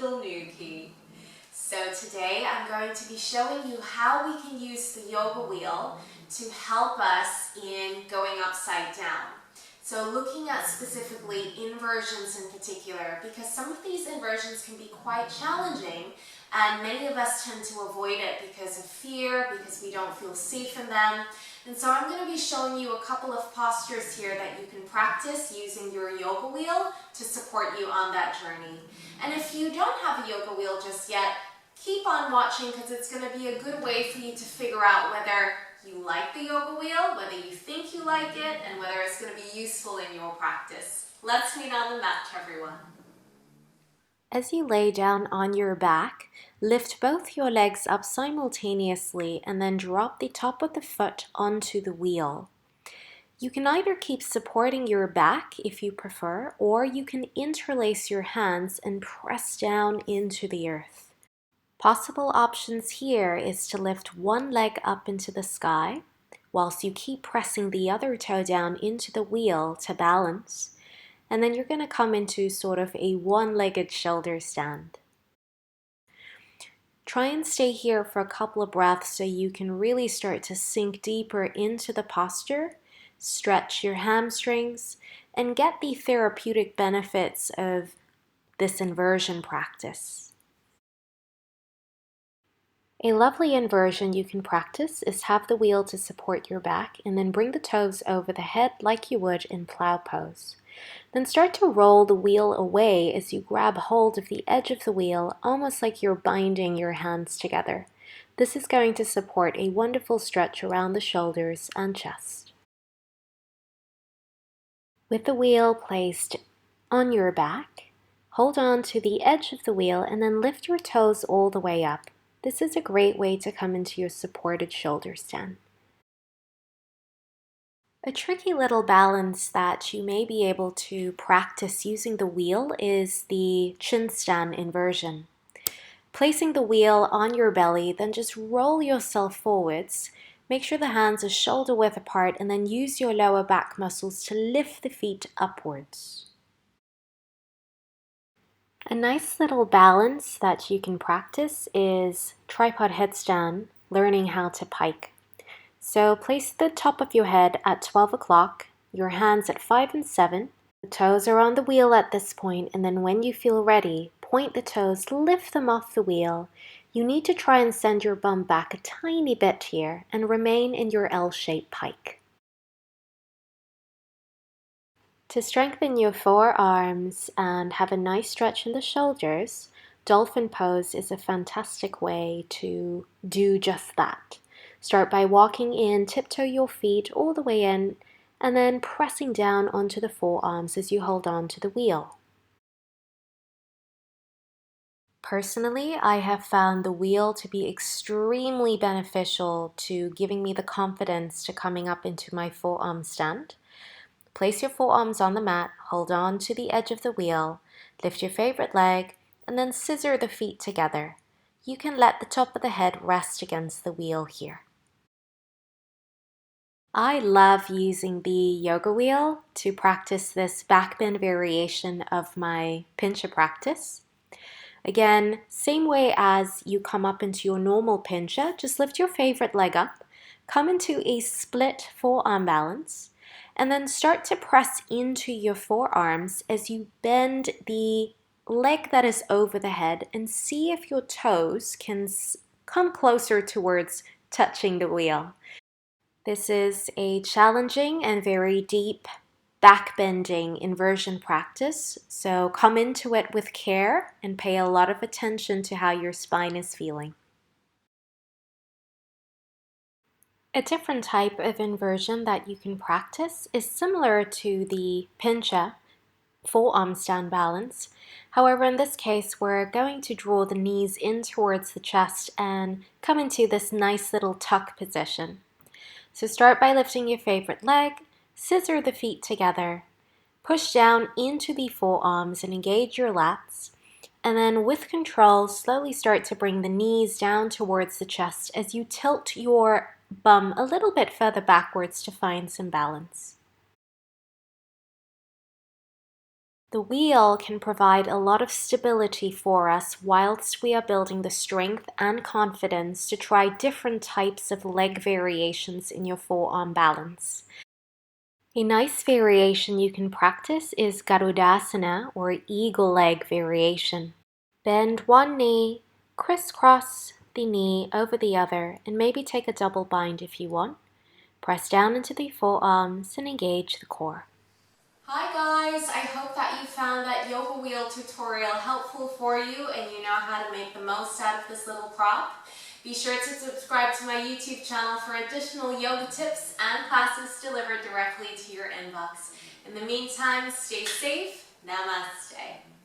little nuki. So today I'm going to be showing you how we can use the yoga wheel to help us in going upside down. So looking at specifically inversions in particular, because some of these inversions can be quite challenging and many of us tend to avoid it because of fear, because we don't feel safe in them. And so I'm going to be showing you a couple of postures here that you can practice using your yoga wheel to support you on that journey. And if you don't have a yoga wheel just yet, keep on watching because it's going to be a good way for you to figure out whether you like the yoga wheel, whether you think you like it, and whether it's going to be useful in your practice. Let's meet on the mat, everyone. As you lay down on your back, lift both your legs up simultaneously and then drop the top of the foot onto the wheel. You can either keep supporting your back if you prefer, or you can interlace your hands and press down into the earth. Possible options here is to lift one leg up into the sky, whilst you keep pressing the other toe down into the wheel to balance. And then you're going to come into sort of a one-legged shoulder stand. Try and stay here for a couple of breaths so you can really start to sink deeper into the posture, stretch your hamstrings, and get the therapeutic benefits of this inversion practice. A lovely inversion you can practice is have the wheel to support your back and then bring the toes over the head like you would in plough pose. Then start to roll the wheel away as you grab hold of the edge of the wheel, almost like you're binding your hands together. This is going to support a wonderful stretch around the shoulders and chest. With the wheel placed on your back, hold on to the edge of the wheel and then lift your toes all the way up. This is a great way to come into your supported shoulder stand. A tricky little balance that you may be able to practice using the wheel is the CHINSTAND inversion. Placing the wheel on your belly, then just roll yourself forwards. Make sure the hands are shoulder width apart and then use your lower back muscles to lift the feet upwards. A nice little balance that you can practice is tripod headstand, learning how to pike. So place the top of your head at 12 o'clock, your hands at 5 and 7. The toes are on the wheel at this point, and then when you feel ready, point the toes, lift them off the wheel. You need to try and send your bum back a tiny bit here and remain in your L-shaped pike. To strengthen your forearms and have a nice stretch in the shoulders, dolphin pose is a fantastic way to do just that. Start by walking in, tiptoe your feet all the way in, and then pressing down onto the forearms as you hold on to the wheel. Personally, I have found the wheel to be extremely beneficial to giving me the confidence to coming up into my forearm stand. Place your forearms on the mat, hold on to the edge of the wheel, lift your favorite leg, and then scissor the feet together. You can let the top of the head rest against the wheel here. I love using the yoga wheel to practice this backbend variation of my pincha practice. Again, same way as you come up into your normal pincha, just lift your favorite leg up, come into a split forearm balance, and then start to press into your forearms as you bend the leg that is over the head and see if your toes can come closer towards touching the wheel. This is a challenging and very deep backbending inversion practice, so come into it with care and pay a lot of attention to how your spine is feeling. A different type of inversion that you can practice is similar to the pincha, forearm stand balance. However, in this case, we're going to draw the knees in towards the chest and come into this nice little tuck position. So start by lifting your favorite leg, scissor the feet together, push down into the forearms and engage your lats, and then with control, slowly start to bring the knees down towards the chest as you tilt your bum a little bit further backwards to find some balance. The wheel can provide a lot of stability for us whilst we are building the strength and confidence to try different types of leg variations in your forearm balance. A nice variation you can practice is Garudasana, or eagle leg variation. Bend one knee, crisscross the knee over the other, and maybe take a double bind if you want. Press down into the forearms and engage the core. Hi guys, I hope that you found that yoga wheel tutorial helpful for you and you know how to make the most out of this little prop. Be sure to subscribe to my YouTube channel for additional yoga tips and classes delivered directly to your inbox. In the meantime, stay safe. Namaste.